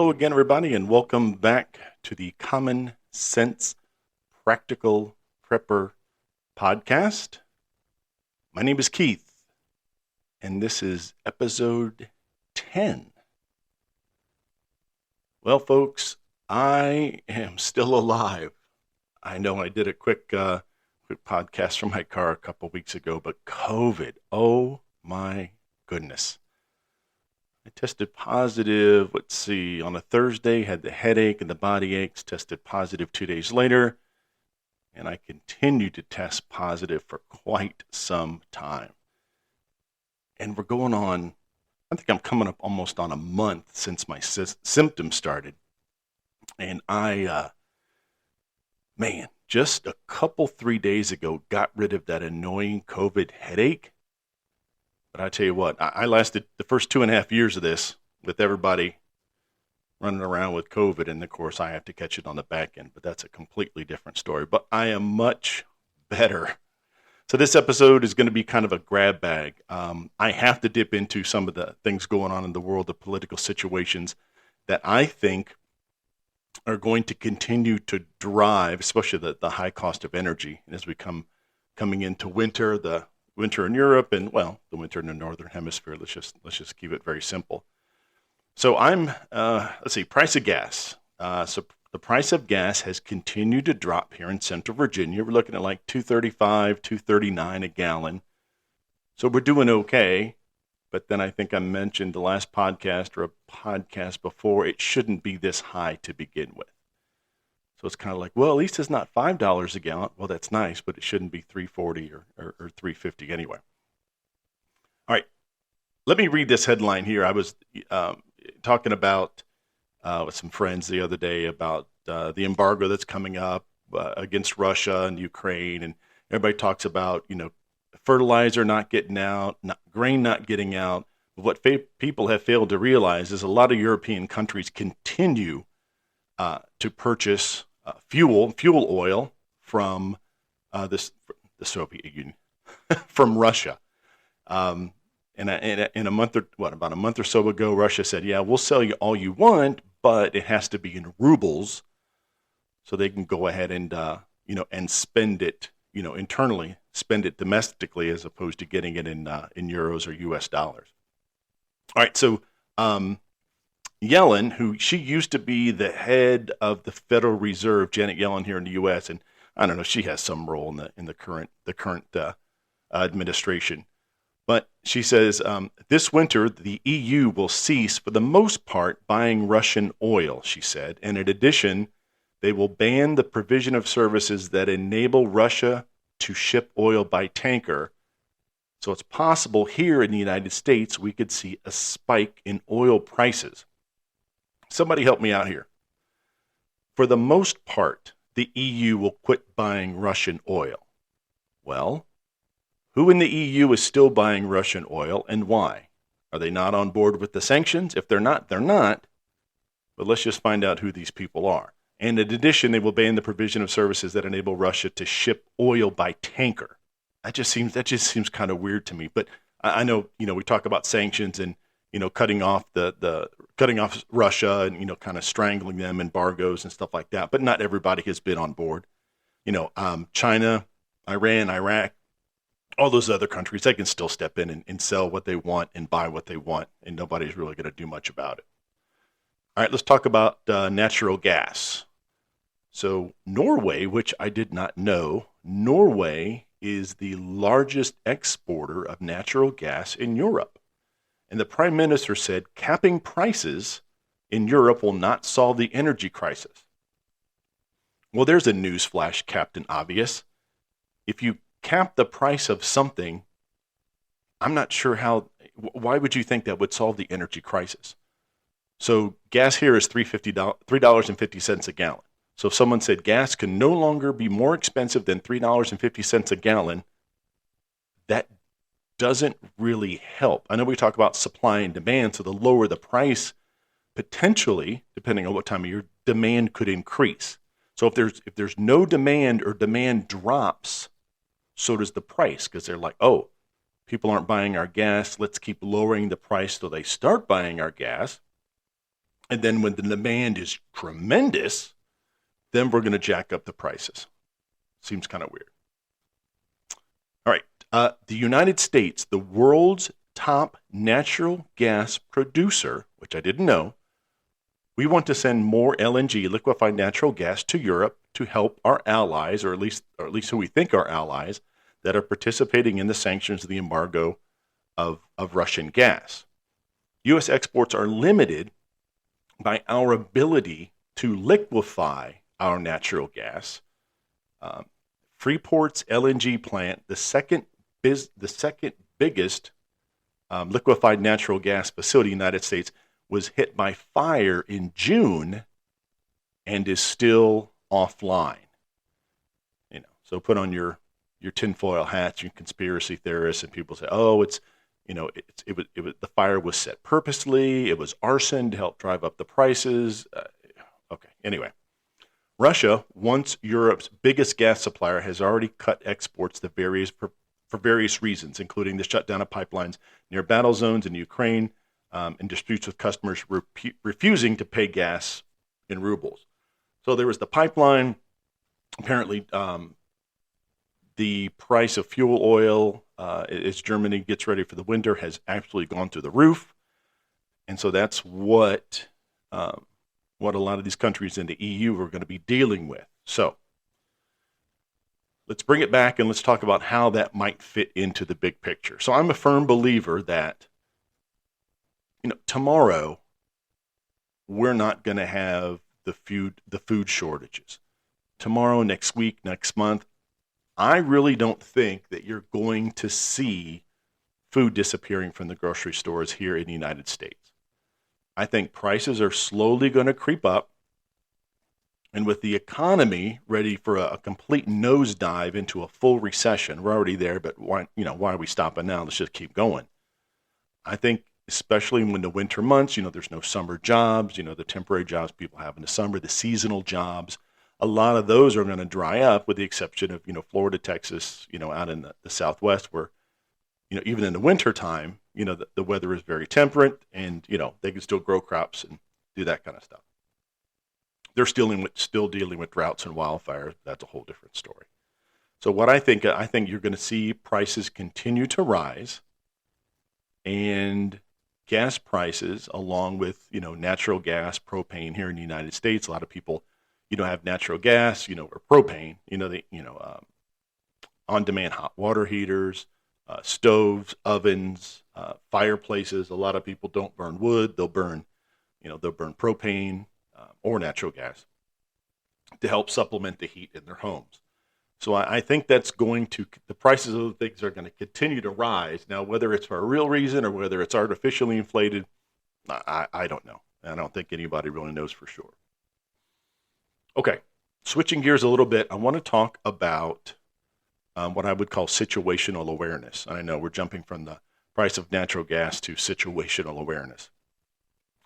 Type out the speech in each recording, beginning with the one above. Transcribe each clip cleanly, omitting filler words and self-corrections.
Hello again, everybody, and welcome back to the Common Sense Practical Prepper podcast. My name is Keith, and this is episode 10. Well, folks, I am still alive. I know I did a quick podcast from my car a couple weeks ago, but COVID, oh my goodness. I tested positive, on a Thursday, had the headache and the body aches, tested positive 2 days later, and I continued to test positive for quite some time. And we're going on, I think I'm coming up almost on a month since my symptoms started. And just a couple, 3 days ago, got rid of that annoying COVID headache. But I tell you what, I lasted the first 2.5 years of this with everybody running around with COVID. And of course, I have to catch it on the back end, but that's a completely different story. But I am much better. So this episode is going to be kind of a grab bag. I have to dip into some of the things going on in the world, the political situations that I think are going to continue to drive, especially the high cost of energy. And as we coming into winter, the winter in Europe and, well, the winter in the Northern Hemisphere. Let's just keep it very simple. So price of gas. So the price of gas has continued to drop here in Central Virginia. We're looking at like $2.35, $2.39 a gallon. So we're doing okay. But then I think I mentioned the last podcast or a podcast before, it shouldn't be this high to begin with. So it's kind of like, well, at least it's not $5 a gallon. Well, that's nice, but it shouldn't be $3.40 or $3.50 anyway. All right, let me read this headline here. I was talking about with some friends the other day about the embargo that's coming up against Russia and Ukraine, and everybody talks about fertilizer not getting out, grain not getting out. But what people have failed to realize is a lot of European countries continue to purchase fuel oil from the Soviet Union, from Russia. And in about a month or so ago, Russia said, "Yeah, we'll sell you all you want, but it has to be in rubles, so they can go ahead and and spend it, internally, spend it domestically as opposed to getting it in euros or U.S. dollars." All right, so. Yellen, who she used to be the head of the Federal Reserve, Janet Yellen here in the U.S., and I don't know, she has some role in the current administration. But she says this winter the EU will cease, for the most part, buying Russian oil. She said, and in addition, they will ban the provision of services that enable Russia to ship oil by tanker. So it's possible here in the United States we could see a spike in oil prices. Somebody help me out here. For the most part, the EU will quit buying Russian oil. Well, who in the EU is still buying Russian oil and why? Are they not on board with the sanctions? If they're not, they're not. But let's just find out who these people are. And in addition, they will ban the provision of services that enable Russia to ship oil by tanker. That just seems kind of weird to me. But I know, we talk about sanctions and cutting off cutting off Russia and kind of strangling them, embargoes and stuff like that. But not everybody has been on board. China, Iran, Iraq, all those other countries, they can still step in and sell what they want and buy what they want, and nobody's really going to do much about it. All right, let's talk about natural gas. So Norway, which I did not know, Norway is the largest exporter of natural gas in Europe. And the Prime Minister said capping prices in Europe will not solve the energy crisis. Well, there's a newsflash, Captain Obvious. If you cap the price of something, I'm not sure why would you think that would solve the energy crisis? So gas here is $3.50 a gallon. So if someone said gas can no longer be more expensive than $3.50 a gallon, that doesn't really help. I know we talk about supply and demand, so the lower the price, potentially, depending on what time of year, demand could increase. So if there's no demand or demand drops, so does the price, because they're like, oh, people aren't buying our gas, let's keep lowering the price till they start buying our gas. And then when the demand is tremendous, then we're going to jack up the prices. Seems kind of weird. All right. The United States, the world's top natural gas producer, which I didn't know, we want to send more LNG, liquefied natural gas, to Europe to help our allies, or at least who we think are allies, that are participating in the sanctions of the embargo of Russian gas. U.S. exports are limited by our ability to liquefy our natural gas. Freeport's LNG plant, the second biggest liquefied natural gas facility in the United States, was hit by fire in June and is still offline. So put on your tinfoil hats, you conspiracy theorists, and people say, "Oh, it was the fire was set purposely. It was arson to help drive up the prices." Okay. Anyway, Russia, once Europe's biggest gas supplier, has already cut exports to for various reasons, including the shutdown of pipelines near battle zones in Ukraine, and disputes with customers refusing to pay gas in rubles. So there was the pipeline. Apparently, the price of fuel oil, as Germany gets ready for the winter, has absolutely gone through the roof. And so that's what a lot of these countries in the EU are going to be dealing with. So let's bring it back and let's talk about how that might fit into the big picture. So I'm a firm believer that, tomorrow we're not going to have the food shortages. Tomorrow, next week, next month, I really don't think that you're going to see food disappearing from the grocery stores here in the United States. I think prices are slowly going to creep up. And with the economy ready for a complete nosedive into a full recession, we're already there, but why are we stopping now? Let's just keep going. I think especially when the winter months, there's no summer jobs, the temporary jobs people have in the summer, the seasonal jobs, a lot of those are going to dry up, with the exception of, Florida, Texas, out in the Southwest, where, even in the winter time, the weather is very temperate, and, they can still grow crops and do that kind of stuff. They're still dealing with droughts and wildfires. That's a whole different story. So what I think you're going to see prices continue to rise, and gas prices, along with, natural gas, propane here in the United States. A lot of people, have natural gas, or propane, on-demand hot water heaters, stoves, ovens, fireplaces. A lot of people don't burn wood. They'll burn propane or natural gas to help supplement the heat in their homes. So I think the prices of the things are going to continue to rise. Now, whether it's for a real reason or whether it's artificially inflated, I don't know. I don't think anybody really knows for sure. Okay, switching gears a little bit, I want to talk about what I would call situational awareness. I know we're jumping from the price of natural gas to situational awareness.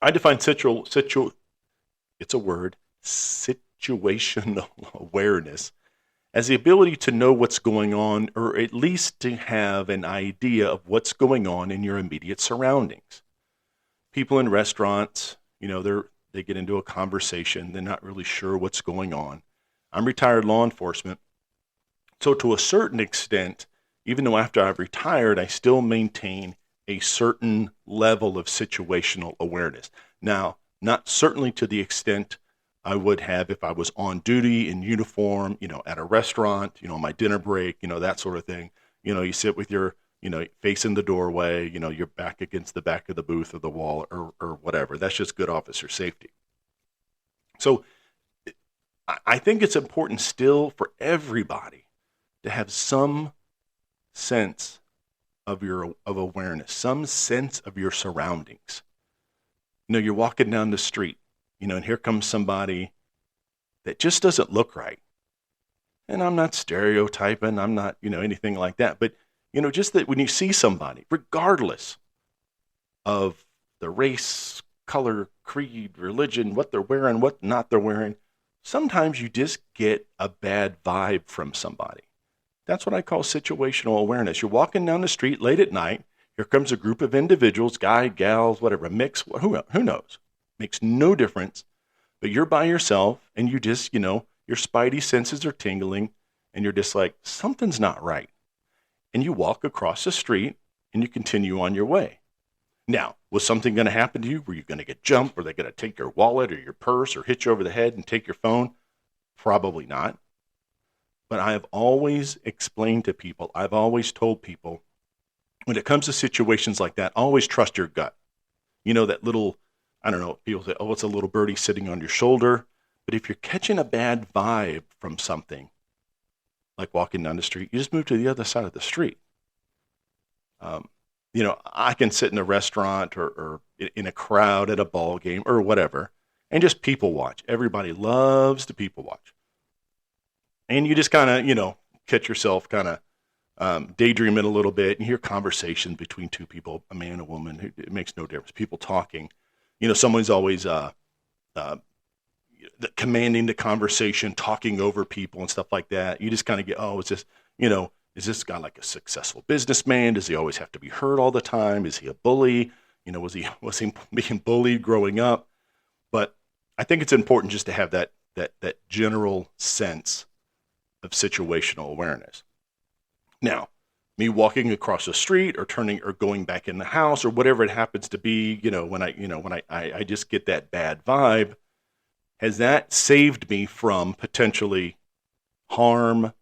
I define situational awareness as the ability to know what's going on, or at least to have an idea of what's going on in your immediate surroundings. People in restaurants, they get into a conversation, they're not really sure what's going on. I'm retired law enforcement, so to a certain extent, even though after I've retired, I still maintain a certain level of situational awareness. Now, not certainly to the extent I would have if I was on duty in uniform, at a restaurant, my dinner break, that sort of thing. You sit with your, facing the doorway, your back against the back of the booth or the wall or whatever. That's just good officer safety. So I think it's important still for everybody to have some sense of awareness, some sense of your surroundings. You're walking down the street, and here comes somebody that just doesn't look right. And I'm not stereotyping, I'm not, anything like that. But, just that when you see somebody, regardless of the race, color, creed, religion, what they're wearing, what not they're wearing, sometimes you just get a bad vibe from somebody. That's what I call situational awareness. You're walking down the street late at night. Here comes a group of individuals, guy, gals, whatever, a mix, who knows? Makes no difference. But you're by yourself and you just, your spidey senses are tingling and you're just like, something's not right. And you walk across the street and you continue on your way. Now, was something going to happen to you? Were you going to get jumped? Were they going to take your wallet or your purse or hit you over the head and take your phone? Probably not. But I have always explained to people, I've always told people, when it comes to situations like that, always trust your gut. That little, I don't know, people say, oh, it's a little birdie sitting on your shoulder. But if you're catching a bad vibe from something, like walking down the street, you just move to the other side of the street. I can sit in a restaurant or in a crowd at a ball game or whatever and just people watch. Everybody loves to people watch. And you just kind of, catch yourself kind of daydreaming a little bit and hear conversations between two people, a man and a woman. It makes no difference. People talking. Someone's always commanding the conversation, talking over people and stuff like that. You just kind of get, oh, is this guy like a successful businessman? Does he always have to be heard all the time? Is he a bully? Was he being bullied growing up? But I think it's important just to have that general sense of situational awareness. Now, me walking across the street or turning or going back in the house or whatever it happens to be, when I just get that bad vibe, has that saved me from potentially harm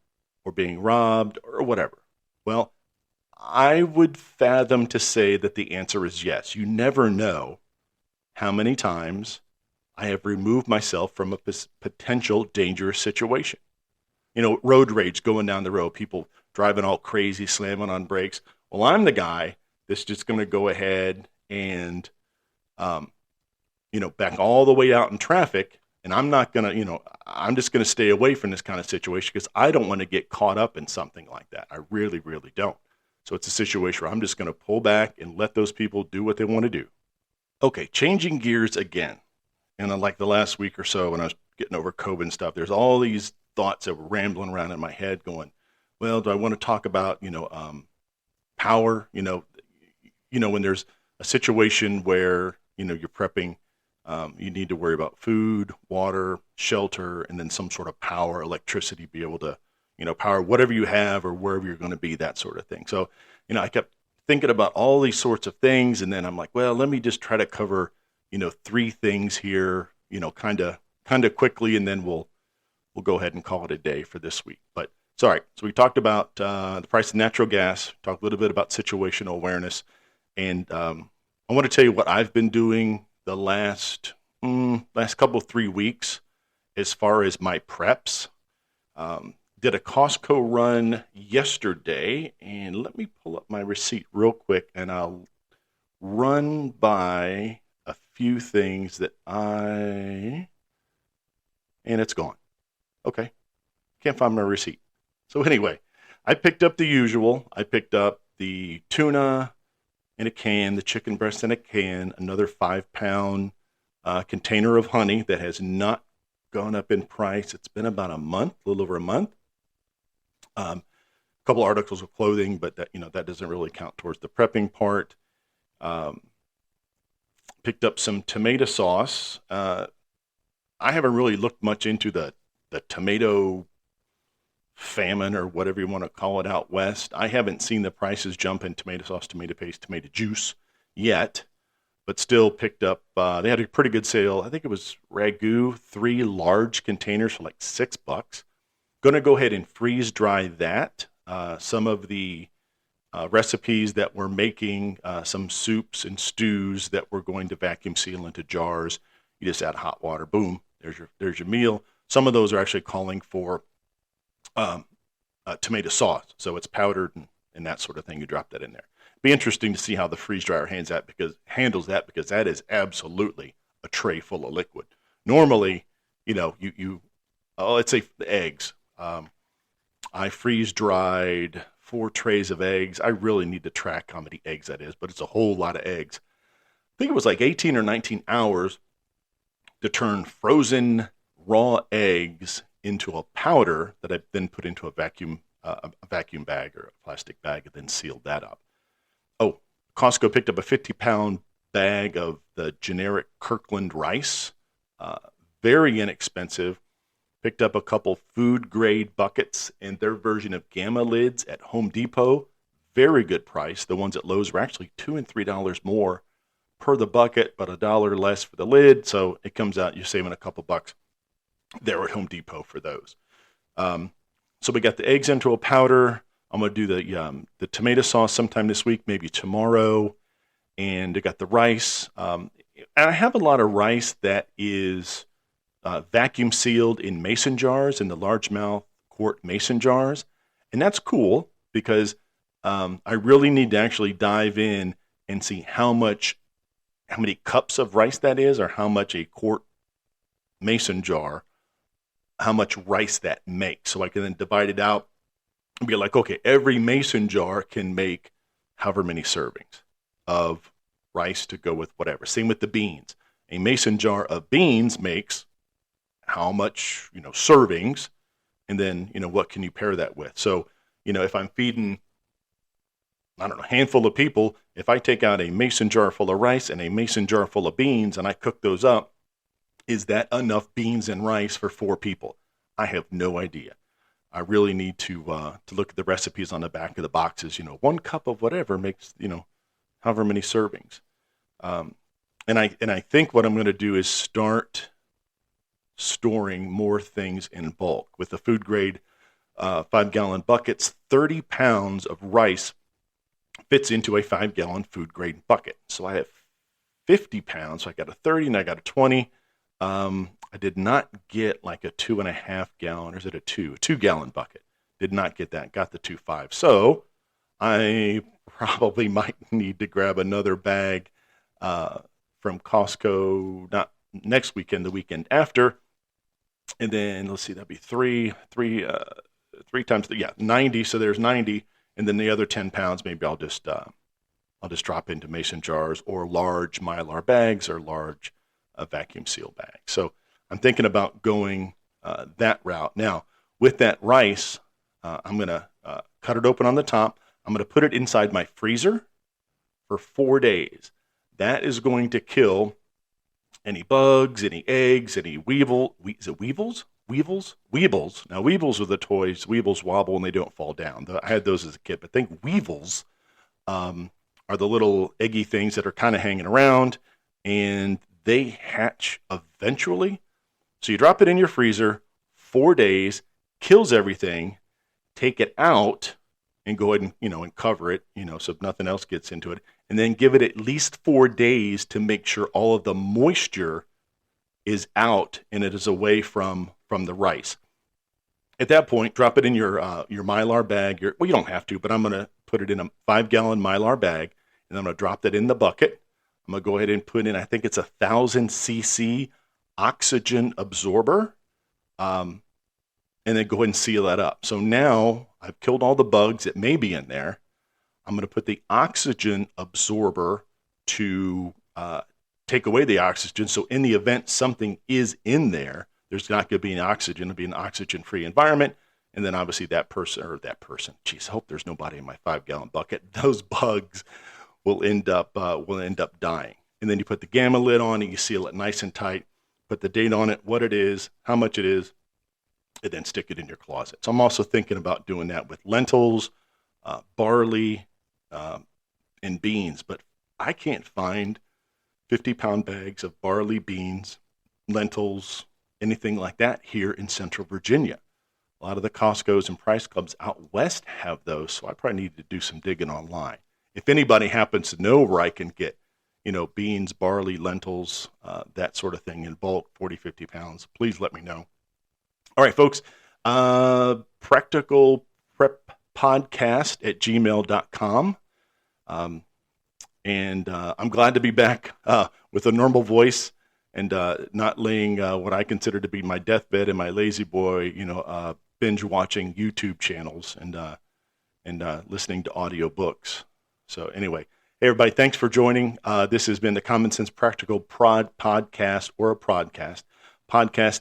or being robbed or whatever? Well, I would fathom to say that the answer is yes. You never know how many times I have removed myself from a potential dangerous situation. Road rage, going down the road, people driving all crazy, slamming on brakes. Well, I'm the guy that's just going to go ahead and, back all the way out in traffic. And I'm not going to, I'm just going to stay away from this kind of situation because I don't want to get caught up in something like that. I really, really don't. So it's a situation where I'm just going to pull back and let those people do what they want to do. Okay, changing gears again. And like the last week or so when I was getting over COVID and stuff, there's all these thoughts that were rambling around in my head going, well, do I want to talk about, power? When there's a situation where, you're prepping, you need to worry about food, water, shelter, and then some sort of power, electricity, be able to, power whatever you have or wherever you're going to be, that sort of thing. So, I kept thinking about all these sorts of things. And then I'm like, well, let me just try to cover, 3 things here, kind of quickly. And then we'll go ahead and call it a day for this week. But sorry. So we talked about the price of natural gas, talked a little bit about situational awareness. And I want to tell you what I've been doing the last couple 3 weeks as far as my preps. Did a Costco run yesterday, and let me pull up my receipt real quick, and I'll run by a few things that and it's gone. Okay, can't find my receipt. So anyway, I picked up the usual. I picked up the tuna in a can, the chicken breast in a can, another 5-pound container of honey that has not gone up in price. It's been about a month, a little over a month. A couple articles of clothing, but that doesn't really count towards the prepping part. Picked up some tomato sauce. I haven't really looked much into the tomato famine or whatever you want to call it out west. I haven't seen the prices jump in tomato sauce, tomato paste, tomato juice yet, but still picked up, they had a pretty good sale. I think it was Ragu, 3 large containers for like $6. Going to go ahead and freeze dry that. Some of the recipes that we're making, some soups and stews that we're going to vacuum seal into jars. You just add hot water, boom, there's your meal. Some of those are actually calling for tomato sauce, so it's powdered and that sort of thing. You drop that in there. Be interesting to see how the freeze dryer handles that because that is absolutely a tray full of liquid. Normally, let's say the eggs. I freeze dried 4 trays of eggs. I really need to track how many eggs that is, but it's a whole lot of eggs. I think it was like 18 or 19 hours to turn frozen raw eggs into a powder that I then put into a vacuum bag or a plastic bag and then sealed that up. Oh, Costco picked up a 50-pound bag of the generic Kirkland rice. Uh, Very inexpensive. Picked up a couple food grade buckets and their version of Gamma lids at Home Depot. Very good price. The ones at Lowe's were actually $2 and $3 more per the bucket, but $1 less for the lid. So it comes out, you're saving a couple bucks there at Home Depot for those. So we got the eggs into a powder. I'm going to do the tomato sauce sometime this week, maybe tomorrow. And I got the rice. And I have a lot of rice that is vacuum sealed in mason jars, in the largemouth quart mason jars. And that's cool because I really need to actually dive in and see how many cups of rice that is, or how much a quart mason jar, how much rice that makes. So I can then divide it out and be like, okay, every mason jar can make however many servings of rice to go with whatever. Same with the beans. A mason jar of beans makes how much, servings, and then, what can you pair that with? So, if I'm feeding, I don't know, a handful of people, if I take out a mason jar full of rice and a mason jar full of beans and I cook those up, is that enough beans and rice for 4 people? I have no idea. I really need to look at the recipes on the back of the boxes. 1 cup of whatever makes, however many servings. And I think what I'm going to do is start storing more things in bulk. With the food grade 5-gallon buckets, 30 pounds of rice fits into a 5-gallon food grade bucket. So I have 50 pounds. So I got a 30 and I got a 20. I did not get like a 2.5 gallon, or is it a 2-gallon bucket? Did not get that. Got the 2.5. So I probably might need to grab another bag from Costco, not next weekend, the weekend after. And then let's see, that'd be three times, 90. So there's 90. And then the other 10 pounds, maybe I'll just drop into mason jars or large Mylar bags or large vacuum seal bags. So I'm thinking about going that route. Now, with that rice, I'm going to cut it open on the top. I'm going to put it inside my freezer for 4 days. That is going to kill any bugs, any eggs, any is it weevils? Weevils. Now, weevils are the toys. Weevils wobble and they don't fall down. I had those as a kid, but I think weevils are the little eggy things that are kind of hanging around, and they hatch eventually. So you drop it in your freezer, 4 days, kills everything, take it out, and go ahead and cover it, so nothing else gets into it, and then give it at least 4 days to make sure all of the moisture is out and it is away from the rice. At that point, drop it in your Mylar bag. You don't have to, but I'm going to put it in a 5-gallon Mylar bag, and I'm going to drop that in the bucket. I'm going to go ahead and put in, I think it's 1,000 cc oxygen absorber, and then go ahead and seal that up. So now I've killed all the bugs that may be in there. I'm going to put the oxygen absorber to take away the oxygen. So in the event something is in there, there's not going to be any oxygen. It'll be an oxygen-free environment. And then obviously that person, geez, I hope there's nobody in my 5-gallon bucket. Those bugs will end up dying. And then you put the Gamma lid on and you seal it nice and tight. Put the date on it, what it is, how much it is, and then stick it in your closet. So I'm also thinking about doing that with lentils, barley, and beans. But I can't find 50-pound bags of barley, beans, lentils, anything like that here in Central Virginia. A lot of the Costco's and Price Clubs out west have those, so I probably need to do some digging online. If anybody happens to know where I can get, beans, barley, lentils, that sort of thing in bulk, 40, 50 pounds, please let me know. All right, folks, practical prep podcast at gmail.com. And I'm glad to be back with a normal voice and not laying what I consider to be my deathbed and my lazy boy, binge watching YouTube channels and listening to audio books. So anyway, hey everybody, thanks for joining. This has been the Common Sense Practical podcast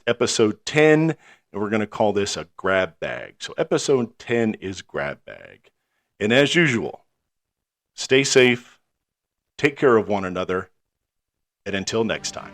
episode 10, and we're going to call this a grab bag. So episode 10 is grab bag. And as usual, stay safe, take care of one another, And until next time.